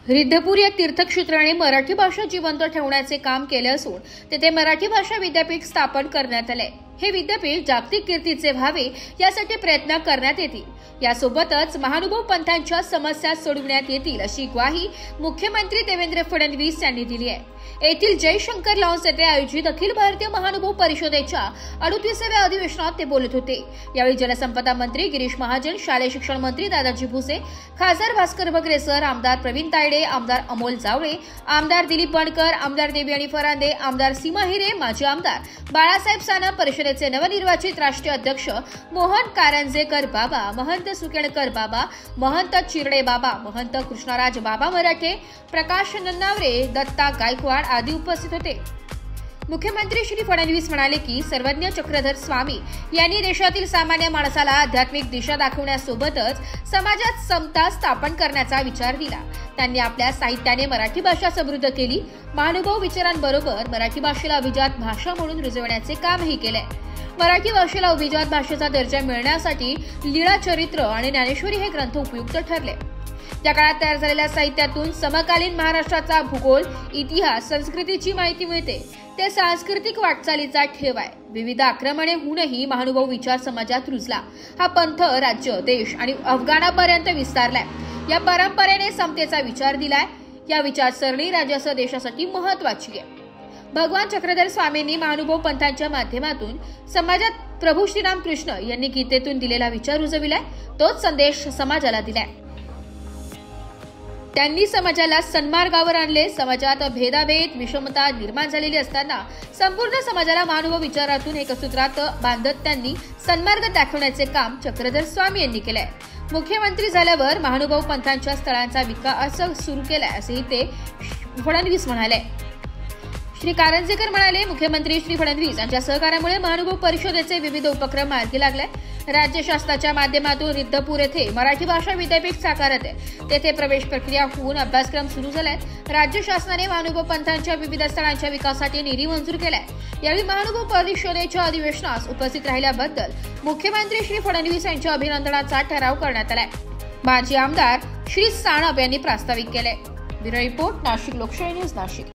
रिद्धपूर या तीर्थक्षेत्राने मराठी भाषा जिवंत ठेवण्याचे काम केले असून तेथे मराठी भाषा विद्यापीठ स्थापन करण्यात आले। हे विद्यापीठ जागतिक कीर्तीचे व्हावे यासाठी प्रयत्न करण्यात येतील। यासोबतच महानुभव पंथांच्या समस्या सोडवण्यात येतील अशी ग्वाही मुख्यमंत्री देवेंद्र फडणवीस यांनी दिली आहे। येथील जयशंकर लॉन्स येथे आयोजित अखिल भारतीय महानुभव परिषदेच्या 38व्या अधिवेशनात ते बोलत होते। यावेळी जलसंपदा मंत्री गिरीश महाजन, शालेय शिक्षण मंत्री दादाजी भुसे, खासदार भास्कर बगरेसर, आमदार प्रवीण तायडे, आमदार अमोल जावळे, आमदार दिलीप बनकर, आमदार देवयानी फरांदे, आमदार सीमा हिरे, माजी आमदार बाळासाहेब सानप, परिषदेचे नवनिर्वाचित राष्ट्रीय अध्यक्ष मोहन कारंजेकर बाबा, महंत सुकेणकर बाबा, महंत चिरडे बाबा, महंत कृष्णराज बाबा मराठे, प्रकाश नन्नावरे, दत्ता गायकवाड आदी उपस्थित होते। मुख्यमंत्री श्री फडणवीस म्हणाले की सर्वज्ञ चक्रधर स्वामी यांनी देशातील सामान्य माणसाला आध्यात्मिक दिशा दाखवण्यासोबतच समाजात समता स्थापन करण्याचा विचार दिला। त्यांनी आपल्या साहित्याने मराठी भाषा समृद्ध केली। महानुभव विचारांबरोबर मराठी भाषेला अभिजात भाषा म्हणून रुजवण्याचे कामही केले। मराठी भाषेला अभिजात भाषेचा दर्जा मिळण्यासाठी लीळा चरित्र आणि ज्ञानेश्वरी हे ग्रंथ उपयुक्त ठरले। या काळात तयार झालेल्या साहित्यातून समकालीन महाराष्ट्राचा भूगोल, इतिहास, संस्कृतीची माहिती मिळते। ते सांस्कृतिक वाटचालीचा ठेव आहे। विविध आक्रमणे होऊनही महानुभव विचार समाजात रुजला। हा पंथ राज्य, देश आणि अफगाणापर्यंत विस्तारलाय। या परंपरेने समतेचा विचार दिलाय। या विचारसरणी राज्यासह देशासाठी महत्त्वाची आहे। भगवान चक्रधर स्वामींनी महानुभव पंथांच्या माध्यमातून समाजात प्रभू श्रीराम कृष्ण यांनी गीतेतून दिलेला विचार रुजविलाय। तोच संदेश समाजाला दिलाय। त्यांनी समाजाला सन्मार्गावर आणले। समाजात भेदाभेद, विषमता निर्माण झालेली असताना संपूर्ण समाजाला महानुभव विचारातून एका सूत्रात बांधत त्यांनी सन्मार्ग दाखवण्याचे काम चक्रधर स्वामी यांनी केलंय। मुख्यमंत्री झाल्यावर महानुभव पंथांच्या स्थळांचा विकास सुरू केलाय असेही ते फडणवीस म्हणाले। श्री कारंजेकर म्हणाले, मुख्यमंत्री श्री फडणवीस यांच्या सहकार्यामुळे महानुभव परिषदेचे विविध उपक्रम मार्गी लागले। राज्य शासनाच्या माध्यमातून रिद्धपूर येथे मराठी भाषा विद्यापीठ साकारत आहे। तेथे प्रवेश प्रक्रिया होऊन अभ्यासक्रम सुरू झालाय। राज्य शासनाने महानुभव पंथांच्या विविध स्थळांच्या विकासासाठी निधी मंजूर केलाय। यावेळी महानुभव परिषदेच्या अधिवेशनास उपस्थित राहिल्याबद्दल मुख्यमंत्री श्री फडणवीस यांच्या अभिनंदनाचा ठराव करण्यात आलाय। माजी आमदार श्री सानप यांनी प्रास्ताविक केले। ब्युरो रिपोर्ट, नाशिक लोकशाही न्यूज, नाशिक।